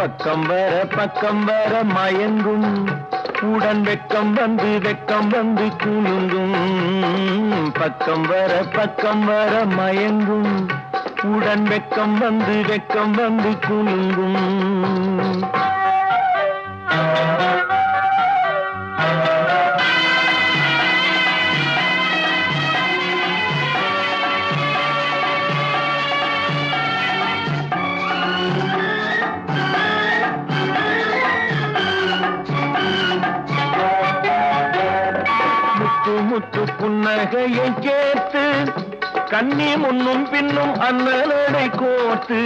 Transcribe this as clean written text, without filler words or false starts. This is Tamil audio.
பக்கம் வர மயங்கும் உடன் வெக்கம் வந்து குலுங்கும். பக்கம் வர மயங்கும் உடன் வெக்கம் வந்து குலுங்கும். முத்து புன்னகையை கேட்டு கண்ணி முன்னும் பின்னும் அண்ணலடை கோர்த்து